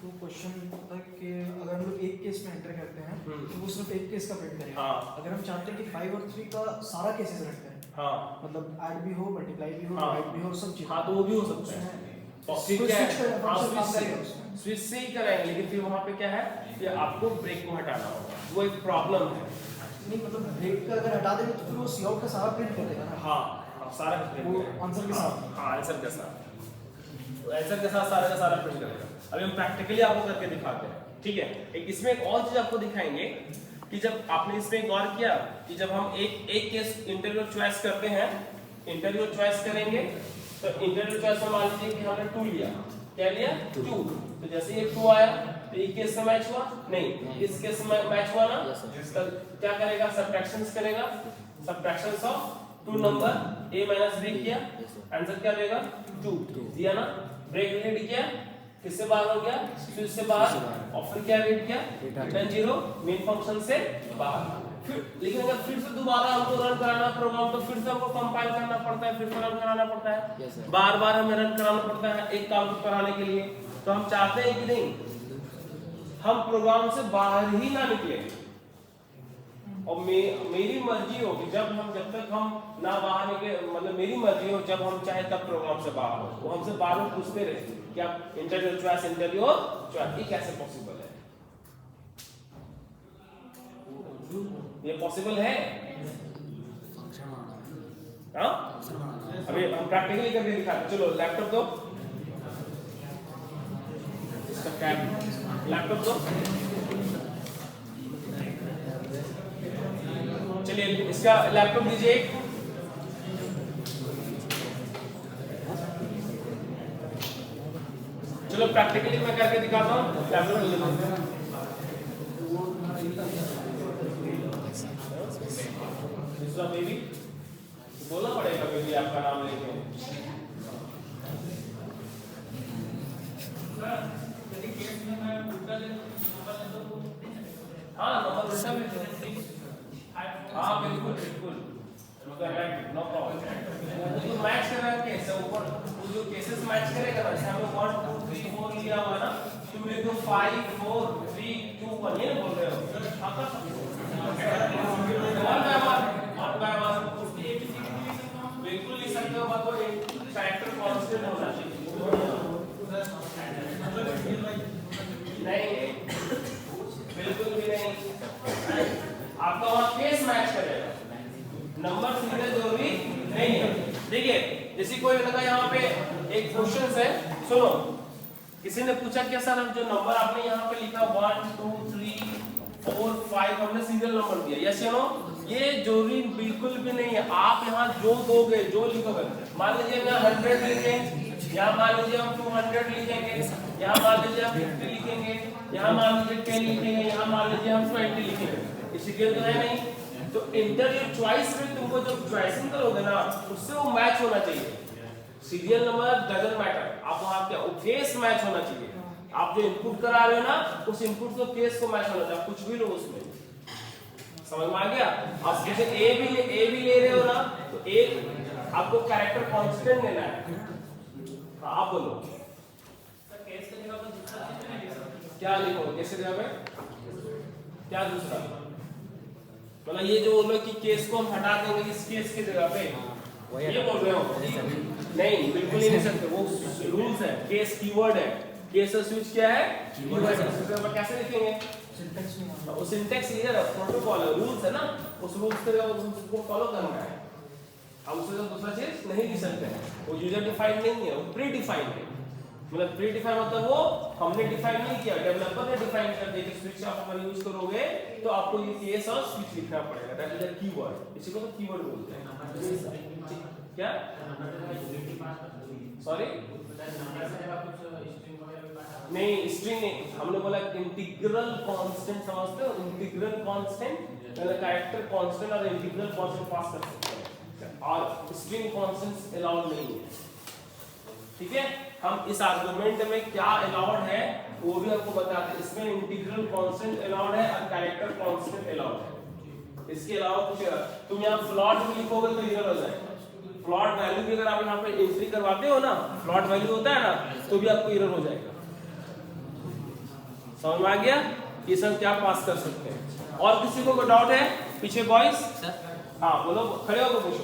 तो क्वेश्चन होता है कि अगर हम लोग एक केस में एंटर करते हैं तो वो सिर्फ एक केस का प्रिंट करेगा। हाँ। अगर हम चाहते हैं कि 5 और 3 का सारा केसेस रख करें, हाँ, मतलब ऐड भी हो, मल्टीप्लाई भी हो, हाँ, डिवाइड भी हो, सब चीज़। हाँ, तो वो भी हो सकता है। तो फिर क्या है, हाँ, स्विच से ही करेंगे, लेकिन फिर वहाँ पे क्या है कि आपको ब्रेक को हटाना होगा, वो एक प्रॉब्लम है। नहीं मतलब ब्रेक का अगर हटा देंगे तो फिर वो सी आउट का सारा प्रिंट कर देगा ना। हाँ, हाँ, सारा वो आंसर के साथ। हाँ, आंसर के साथ, तो आंसर के साथ सारा का सारा प्रिंट करेगा। अभी हम प्रैक्टिकली आपको करके दिखाते हैं, ठीक है। एक इसमें एक और चीज आपको दिखाएंगे कि जब आपने इसमें गौर किया कि जब हम एक केस इंटरव्यू चॉइस करते हैं, इंटरव्यू चॉइस करेंगे तो इंटरव्यू चॉइस में मान लीजिए कि हमने 2 लिया, क्या लिया 2, तो जैसे ये 2 आया तो एक केस से मैच हुआ नहीं, इस केस में मैच हुआ ना, तो क्या करेगा, सब्ट्रैक्शंस करेगा, subtractions of 2 number a minus b किया, आंसर क्या देगा 2 दिया ना, ब्रेक रीड किया, किससे बाहर हो गया, स्विच से बाहर, और फिर क्या रीड किया, रिटर्न 0 मेन फंक्शन से बाहर। फिर लेकिन अगर फिर से दोबारा हमको रन कराना प्रोग्राम तो फिर से हमको कंपाइल करना पड़ता है, फिर से रन कराना पड़ता है, बार बार हमें रन कराना पड़ता है एक काम को कराने के लिए। तो हम चाहते हैं कि नहीं हम प्रोग्राम से बाहर ही ना निकले, और मेरी मर्जी हो कि जब तक हम ना बाहर निकले, मतलब मेरी मर्जी हो जब हम चाहे तब प्रोग्राम से बाहर हो, वो हमसे बार बार पूछते रहे कि आप इंटरव्यू चॉइस ये कैसे पॉसिबल है, ये पॉसिबल है? हाँ, अभी हम प्रैक्टिकली करके दिखाते। चलो लैपटॉप दो, इसका कैप लैपटॉप दो, चलिए इसका लैपटॉप दीजिए। चलो प्रैक्टिकली मैं करके दिखाता हूँ, लैपटॉप दीजिए। दूसरा बेबी बोलना पड़ेगा, बेबी आपका नाम लेके। हाँ नंबर, हाँ बिल्कुल बिल्कुल, नो प्रॉब्लम। वो तो मैच कर रहा है केस ऊपर, वो जो केसेस मैच करेगा ना, जैसे हमने 1 2 3 4 लिया हुआ ना, तुम लिख दो 5 4 3 2 1, ये बोल रहे हो आप बिल्कुल लिख सकते हो, मतलब एक फैक्टर कांस्टेंट होना चाहिए। नहीं बिल्कुल भी नहीं, आपका वहां केस मैच करेगा, नंबर सीधे जरूरी नहीं है। देखिए जैसे कोई लगा यहाँ पे एक क्वेश्चन है, सुनो, किसी ने पूछा क्या सर जो नंबर आपने यहाँ पे लिखा 1 2 3 4 5 हमने सीरियल नंबर दिया, यस या नो, ये जरूरी बिल्कुल भी नहीं है। आप यहाँ जो दोगे जो लिखोगे, मान लीजिए हम यहाँ 100 लिखेंगे, यहाँ मान लीजिए हम 200 लिखेंगे, यहाँ मान लीजिए हम 50 लिखेंगे, यहाँ मान लीजिए 10 लिखेंगे, यहाँ मान लीजिए हम 20 लिखेंगे, सीरियल तो है नहीं। तो इंटरव्यू चॉइस में तुमको जब चॉइसिंग करोगे ना, उससे वो मैच होना चाहिए, सीरियल नंबर डजंट मैटर, आप वहाँ क्या केस मैच होना चाहिए। आप जो इनपुट करा रहे हो ना, उस इनपुट को केस को मैच होना चाहिए, कुछ भी लो उसमें, समझ में आ गया। आप जैसे ए भी ले रहे हो ना, तो ए आपको कैरेक्टर कांस्टेंट लेना है। हाँ आप बोलो क्या लिखो, कैसे जगह पे क्या दूसरा, मतलब ये जो बोल रहे हो कि केस को हम हटा देंगे इस केस की जगह पे, ये बोल रहे हो? नहीं बिल्कुल ही नहीं सकते, वो रूल्स है, केस कीवर्ड है, केस और स्विच क्या है कीवर्ड है, उसको कैसे लिखेंगे, सिंटैक्स में वो सिंटैक्स इधर है, प्रोटोकॉल है, रूल्स है ना, उस रूल्स को फॉलो करना है। हम उससे तो दूसरा चीज नहीं लिख सकते हैं, वो यूजर डिफाइंड नहीं है, वो प्री डिफाइंड है। मतलब प्री डिफाइंड मतलब वो हमने डिफाइन नहीं किया, डेवलपर ने डिफाइन कर दिया कि स्विच आप अगर यूज करोगे तो आपको ये केस और स्विच लिखना पड़ेगा, दैट इज अ कीवर्ड, इसी को तो कीवर्ड बोलते हैं। क्या सॉरी नहीं, स्ट्रिंग नहीं, हमने बोला इंटीग्रल कांस्टेंट, समझते हो, इंटीग्रल कांस्टेंट मतलब कैरेक्टर कांस्टेंट और इंटीग्रल कांस्टेंट पास कर सकते हैं, और स्ट्रिंग कांस्टेंट्स अलाउड नहीं है, ठीक है। हम इस आर्गुमेंट में क्या अलाउड है वो भी आपको बताते हैं, इसमें इंटीग्रल कांस्टेंट अलाउड है और कैरेक्टर कांस्टेंट अलाउड है, इसके अलावा कुछ तुम यहाँ फ्लॉट भी लिखोगे तो एरर हो जाएगा, फ्लॉट वैल्यू भी अगर आप यहाँ पे एंट्री करवाते हो ना, फ्लॉट वैल्यू होता है ना, तो भी आपको एरर हो जाएगा, समझ में आ गया? ये सब क्या पास कर सकते हैं। और किसी को कोई डाउट है पीछे बॉयज? हाँ बोलो, खड़े होकर पूछो।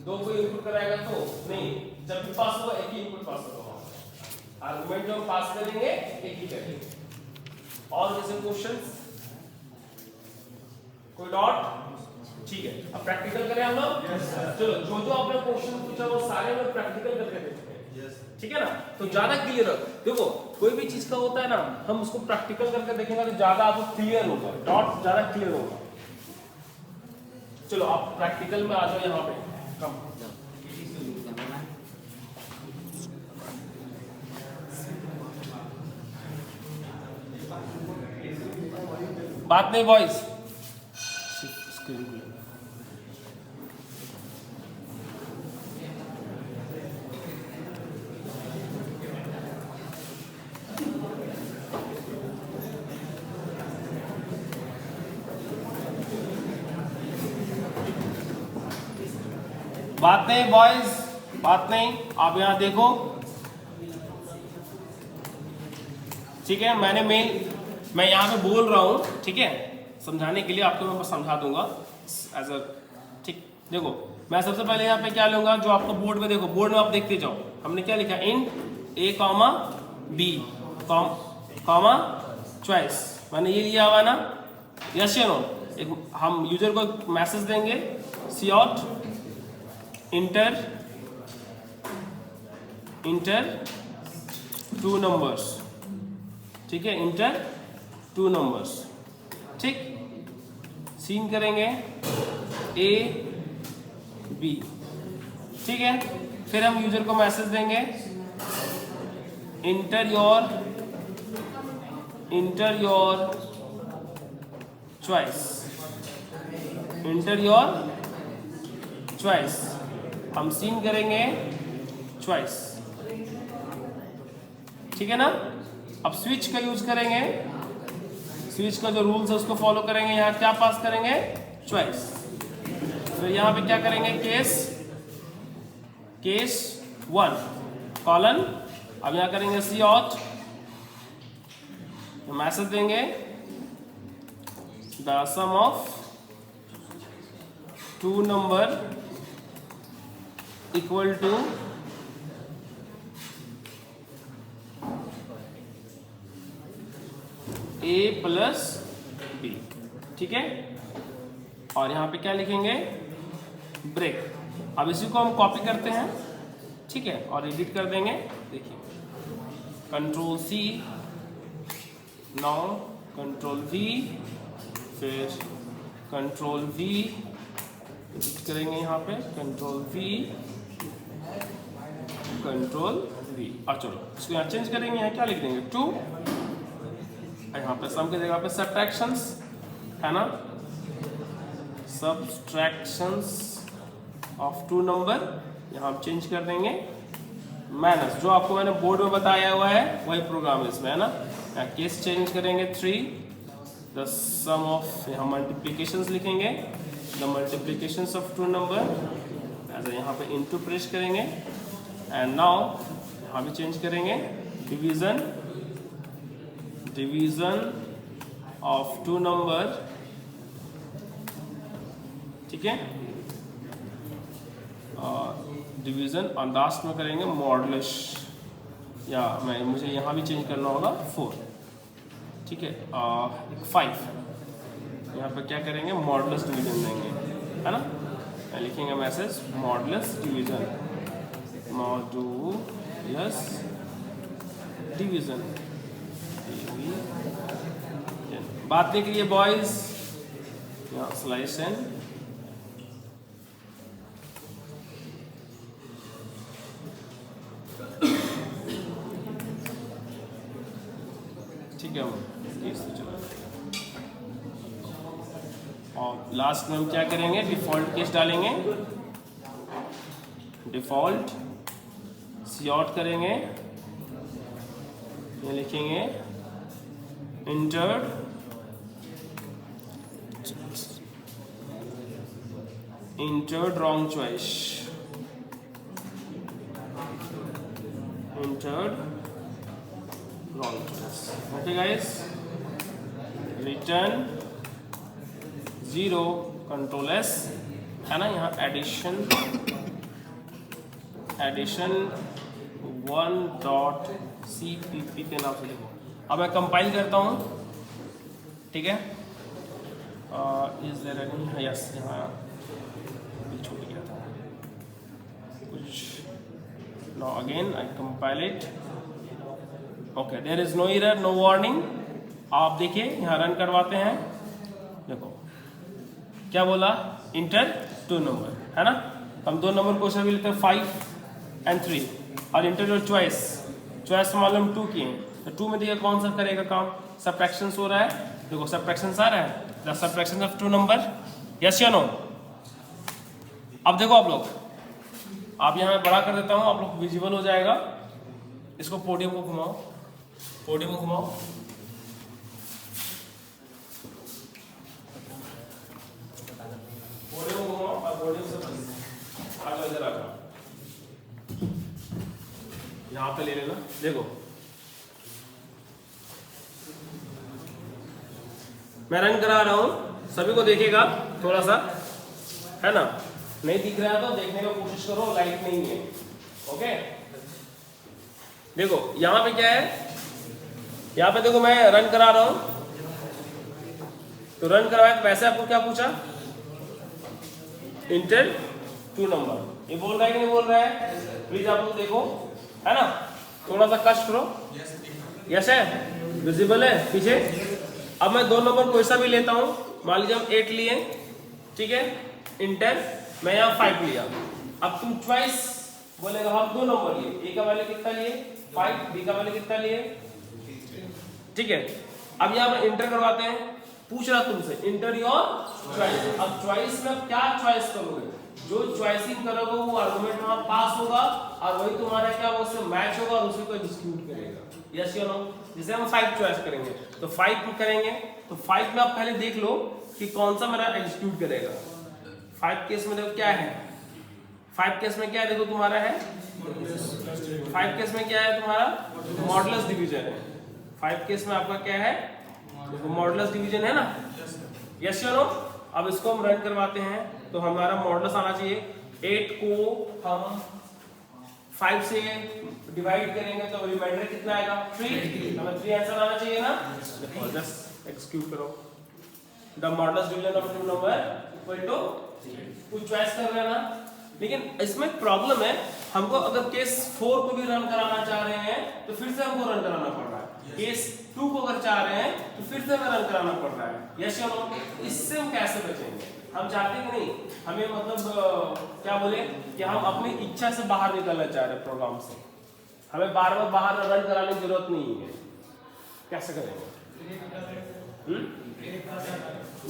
दो को इनपुट कराएगा तो नहीं, जब भी पास होगा एक ही इनपुट पास होगा। आर्गुमेंट जो पास करेंगे एक ही करेंगे। और किसी क्वेश्चंस? कोई डाउट? ठीक है, अब प्रैक्टिकल करें हम लोग। चलो जो जो आपने क्वेश्चन पूछा वो सारे लोग प्रैक्टिकल करके देखते हैं, ठीक है ना? तो ज्यादा क्लियर हो। देखो कोई भी चीज का होता है ना, हम उसको प्रैक्टिकल करके देखेंगे तो ज्यादा आपको क्लियर होगा, डाउट ज्यादा क्लियर होगा। चलो आप प्रैक्टिकल में आ जाओ यहाँ पे। कम बात नहीं बॉयज, बात नहीं बॉयज, बात नहीं। आप यहां देखो, ठीक है? मैं यहां पे बोल रहा हूं, ठीक है? समझाने के लिए आपको मैं समझा दूंगा एज अ, ठीक? देखो मैं सबसे पहले यहाँ पे क्या लूंगा, जो आपको बोर्ड में, देखो बोर्ड में आप देखते जाओ, हमने क्या लिखा, इन ए कॉमा बी कॉमा चॉइस, मैंने ये लिया हुआ ना, यस या नो? एक हम यूजर को मैसेज देंगे, सी आउट इंटर टू नंबर्स, ठीक है? इंटर टू नंबर्स, ठीक? सीन करेंगे ए बी, ठीक है? फिर हम यूजर को मैसेज देंगे inter your choice, inter your choice, हम सीन करेंगे चॉइस, ठीक है ना? अब स्विच का यूज करेंगे, स्विच का जो रूल्स है उसको फॉलो करेंगे, यहाँ क्या पास करेंगे, चॉइस। तो यहाँ पे क्या करेंगे, केस 1 कॉलन, अब यहाँ करेंगे सी आउट, मैसेज देंगे the sum of two number equal to A plus B, ठीक है? और यहाँ पे क्या लिखेंगे, ब्रेक। अब इसी को हम कॉपी करते हैं, ठीक है? और एडिट कर देंगे, देखिए control C, now control V, फिर कंट्रोल वी, एडिट करेंगे यहाँ पे, कंट्रोल वी, कंट्रोल वी। और चलो इसको यहाँ चेंज करेंगे, यहाँ क्या लिख देंगे, 2, यहाँ पे सम की जगह पे सब्ट्रैक्शंस है ना, सब्ट्रैक्शंस ऑफ टू नंबर, यहाँ हम चेंज कर देंगे माइनस, जो आपको मैंने बोर्ड में बताया हुआ है वही प्रोग्राम इसमें है ना। यहाँ केस चेंज करेंगे 3, द सम ऑफ, यहाँ मल्टीप्लिकेशंस लिखेंगे, the multiplications of two number, ऐसा यहाँ पे इनटू प्रेस करेंगे, एंड नाउ यहाँ भी चेंज करेंगे डिवीजन ऑफ टू नंबर, ठीक है? डिवीजन और लास्ट में करेंगे मॉडुलस, या मुझे यहाँ भी चेंज करना होगा 4, ठीक है? 5, यहाँ पे क्या करेंगे, मॉडुलस डिवीजन देंगे, है ना? लिखेंगे message modulus division, modulus division. बात नहीं करिए बॉयज, यहाँ स्लाइसन, ठीक है? और लास्ट में हम क्या करेंगे, डिफॉल्ट केस डालेंगे, डिफॉल्ट सी आउट करेंगे, ये लिखेंगे entered wrong choice, entered wrong choice. Okay guys, return 0 control S है ना, यहाँ एडिशन 1.cpp के नाम से लिखो। अब मैं कंपाइल करता हूँ, ठीक है। इज देयर एनी, यस, यहाँ छूट गया था कुछ। Now again I compile it. Okay, there is no error, no warning. आप देखिए यहाँ रन करवाते हैं, देखो क्या बोला, इंटर 2 नंबर, है ना। हम 2 नंबर क्वेश्चन भी लेते हैं 5 and 3, और इंटर योर चॉइस। चॉइस मालूम 2 की है, तो 2 में देखिए कौन सा करेगा काम, सबट्रैक्शन हो रहा है, देखो सबट्रैक्शन आ रहा है, the subtraction of 2 number, yes या नो। अब देखो आप लोग, आप यहाँ मैं बड़ा कर देता हूँ, आप लोग विजिबल हो जाएगा। इसको पोडियम को घुमाओ, पोडियम को घुमाओ, पोडियम को घुमाओ, और पोडियम से आगे इधर आ जाओ, यहाँ पे ले लेना। देखो मैं रन करा रहा हूं, सभी को देखेगा थोड़ा सा, है ना। नहीं दिख रहा है तो देखने की कोशिश करो, लाइट नहीं है। ओके, देखो यहाँ पे क्या है, यहाँ पे देखो मैं रन करा रहा हूं, तो रन करवाया तो वैसे आपको क्या पूछा, इंटर 2 नंबर। ये बोल रहा है कि नहीं बोल रहा है, प्लीज आप लोग देखो, है ना। थोड़ा सा कष्ट करो, यस है, विजिबल है पीछे। अब मैं 2 नंबर कोई सा भी लेता हूं, मान लीजिए हम 8 लिए, ठीक है, इंटर, मैं यहाँ 5 लिया। अब तुम चॉइस बोलेगा, हम 2 नंबर लिए, ए का वैल्यू कितना लिए 5, बी का वैल्यू कितना लिए, ठीक है। अब यहाँ पर इंटर करवाते हैं, पूछ रहा तुमसे इंटर योर चॉइस। अब चॉइस में क्या चॉइस करोगे, जो चॉइसिंग करोगे वो आर्गुमेंट वहां पास होगा, और वही तुम्हारा क्या वो उससे मैच होगा, और उसी को एग्जीक्यूट करेगा, यस या नो। जैसे हम 5 चॉइस करेंगे तो 5 करेंगे, तो 5 में आप पहले देख लो कि कौन सा मेरा एग्जीक्यूट करेगा। 5 केस में देखो क्या है, 5 केस में क्या है, देखो तुम्हारा है 5 केस में क्या है, तुम्हारा मॉडुलस डिवीजन है। 5 केस में आपका क्या है, देखो मॉडुलस डिवीजन है ना, यस या नो। अब इसको हम रन करवाते हैं, तो हमारा मॉडुलस आना चाहिए। 8 को हम 5 से डिवाइड करेंगे तो रिमाइंडर कितना आएगा, 3। हमें 3 आंसर आना चाहिए ना। देखो जस्ट एक्सक्यूट करो, the modulus division of 2 number equal to, कुछ चॉइस कर रहे हैं ना। लेकिन इसमें प्रॉब्लम है, हमको अगर केस 4 को भी रन कराना चाह रहे हैं तो फिर से हमको रन कराना पड़ रहा है। केस 2 को अगर चाह रहे हैं तो फिर से हमें रन कराना पड़ रहा है, यस या नो। इससे हम कैसे बचेंगे, हम चाहते कि नहीं, हमें मतलब क्या बोले कि हम अपनी इच्छा से बाहर निकलना चाह रहे हैं प्रोग्राम से, हमें बार बार बाहर रन कराने की जरूरत नहीं है। कैसे करेंगे,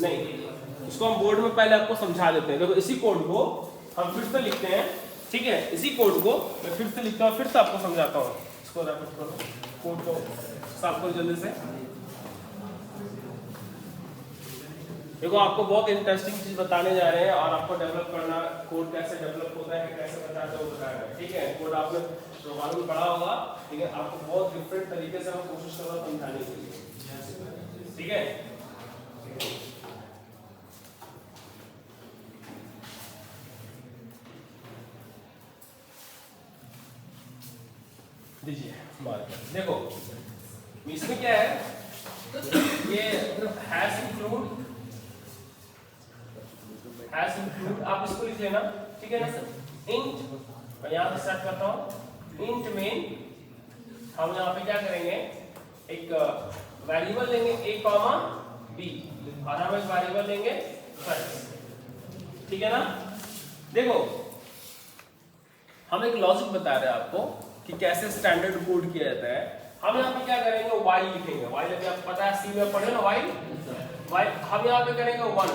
नहीं, इसको हम बोर्ड में पहले आपको समझा देते हैं। देखो इसी कोड को हम फिर से लिखते हैं, ठीक है, इसी कोड को मैं फिर से लिखता हूँ, फिर से आपको समझाता हूँ। इसको रैपिड करो, कोड को साफ करो जल्दी से। देखो आपको बहुत इंटरेस्टिंग चीज बताने जा रहे हैं, और आपको डेवलप करना, कोड कैसे डेवलप होता है, कैसे बताते हो बताया है, ठीक है। कोड आपने प्रोग्राम में पढ़ा होगा, ठीक है। आपको बहुत डिफरेंट तरीके से हम कोशिश कर रहे हैं समझाने के लिए, ठीक है। दीजिए देखो इसमें क्या है, ये हैश इंक्लूड आप इसको लिख लेना, ठीक है ना। इंट, मैं यहाँ से सेट करता हूँ, इंट में हम यहाँ पे क्या करेंगे, एक वेरिएबल लेंगे a, b, और हम एक वेरिएबल लेंगे फर्स्ट, ठीक है ना। देखो हम एक लॉजिक बता रहे हैं आपको कि कैसे स्टैंडर्ड कोड किया जाता है। हम यहाँ पे क्या करेंगे, y लिखेंगे, y लिखे, आपको पता है सी में पढ़े ना y, हम यहाँ पे करेंगे 1,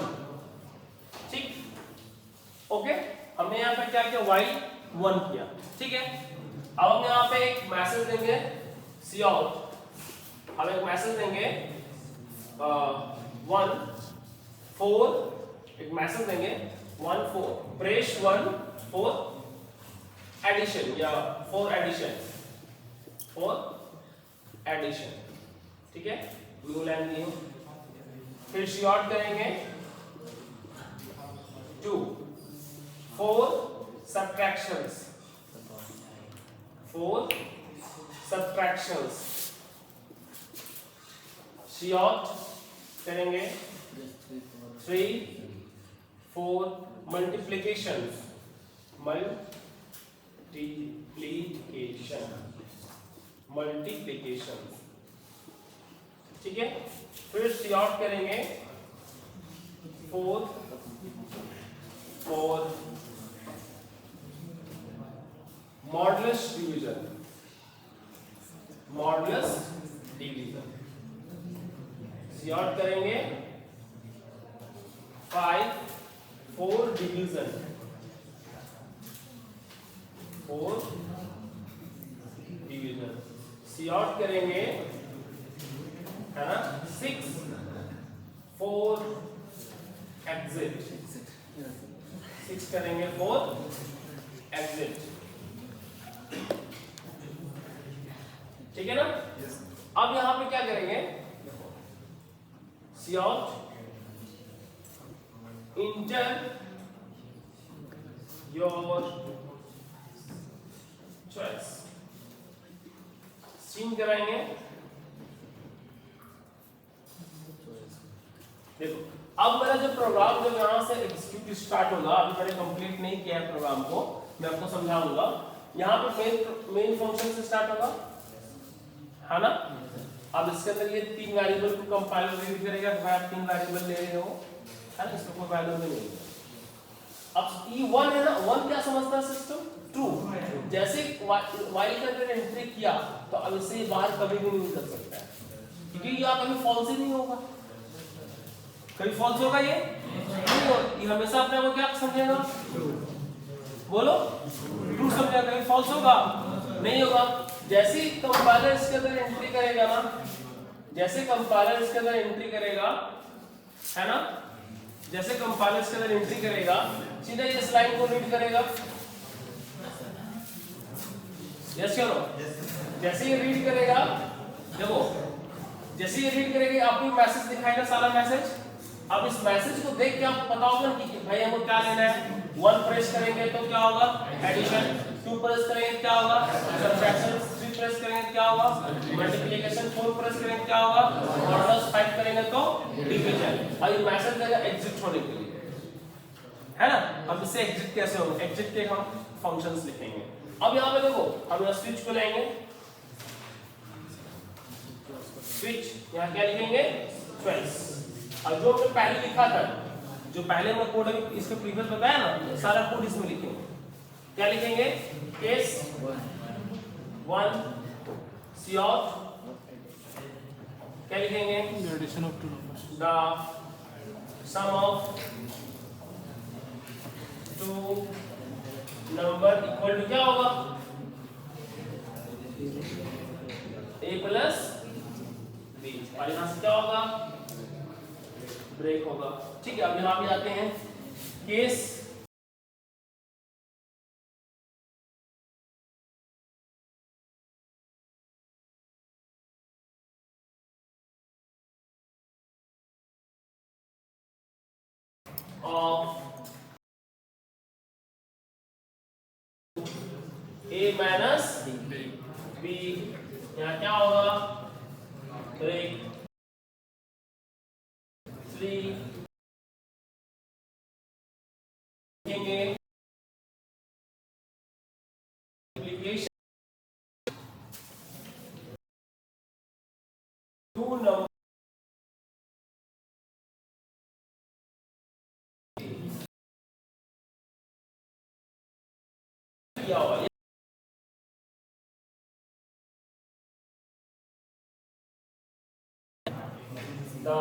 ठीक, ओके। हमने यहाँ पे क्या किया, y1 किया, ठीक है। अब हम यहाँ पे एक मैसेज देंगे cout, हम एक मैसेज देंगे 1 4, एक मैसेज देंगे 1 4 प्रेस 1 4 एडिशन, या 4 एडिशन 4 एडिशन, ठीक है, न्यू लाइन ली हूं। फिर शॉर्ट करेंगे 2 4 subtractions, 4 subtractions, शॉर्ट करेंगे 3 4 multiplications, multiplication, ठीक है। फिर शॉर्ट करेंगे 4 मॉडुलस डिवीजन, शॉर्ट करेंगे 5 4 डिवीजन, 4 डिवीजन, शॉर्ट करेंगे है ना 6 4 एग्जिट, 6 करेंगे 4 एग्जिट, ठीक है ना। अब यहां पे क्या करेंगे, शॉर्ट इंटर योर चॉइस, सीन कराएंगे। देखो अब मेरा जो प्रोग्राम जब यहां से एग्जीक्यूट स्टार्ट होगा, अभी मैंने कंप्लीट नहीं किया है प्रोग्राम को, मैं आपको समझाऊंगा। यहां पे मेन फंक्शन से स्टार्ट होगा, है ना। अब इसके अंदर ये 3 वेरिएबल को कंपाइलर रीड करेगा कि भाई आप 3 वेरिएबल ले रहे हो, है ना, इसको कोई वैल्यू नहीं है। अब ये 1 है ना, 1 क्या समझता है सिस्टम, ट्रू। जैसे वाइल के अंदर एंट्री किया तो अब इससे बाहर कभी भी नहीं निकल सकता है, क्योंकि ये कभी फॉल्स ही नहीं होगा। कभी फॉल्स होगा ये नहीं होगा, ये हमेशा अपने को क्या समझेगा, बोलो ट्रू समझेगा, कभी फॉल्स होगा नहीं होगा। जैसे कंपाइलर इसके अंदर एंट्री करेगा ना, जैसे कंपाइलर इसके अंदर एंट्री करेगा, है ना, जैसे कंपाइलर इसके अंदर एंट्री करेगा, सीधा इस लाइन को रीड करेगा, यस या नो। जैसे ये रीड करेगा, देखो जैसे ये रीड करेगा आपको मैसेज दिखाएगा, सारा मैसेज। अब इस मैसेज को देख के आपको पता होगा कि भाई हमको क्या लेना है। 1 प्रेस करेंगे तो क्या होगा, एडिशन, 2 प्रेस करेंगे क्या होगा, सब्ट्रैक्शन, 3 प्रेस करेंगे क्या होगा, मल्टीप्लिकेशन, 4 प्रेस करेंगे क्या होगा, मॉडुलस, 5 करेंगे तो डिवीजन। और ये मैसेज देगा एग्जिट होने के लिए, है ना। अब इससे एग्जिट कैसे होगा, एग्जिट के हम फंक्शंस लिखेंगे। अब यहां पे देखो हम यहां स्विच को लेंगे, स्विच यहां क्या लिखेंगे, चॉइस। और जो हमने पहले लिखा था, जो पहले हमने कोड इसके प्रीवियस बताया ना, सारा कोड इसमें लिखेंगे। क्या लिखेंगे, केस 1 शॉर्ट, क्या लिखेंगे, addition of 2 numbers, the sum of 2 number equal to क्या होगा, a प्लस b। और यहां से क्या होगा, ब्रेक होगा, ठीक है। अब यहां पे आते हैं case of a minus b, यहां क्या होगा, ब्रेक 3 लिखेंगे, मल्टीप्लिकेशन 2 नंबर क्या होगा, the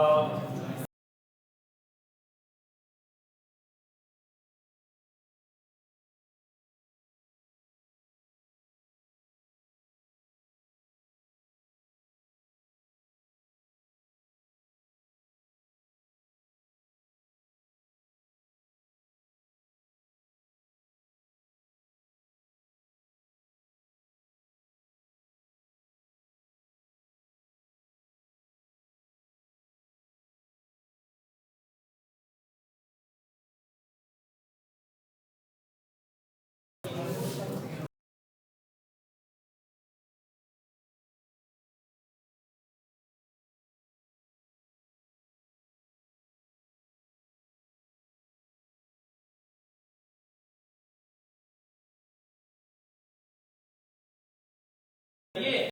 ये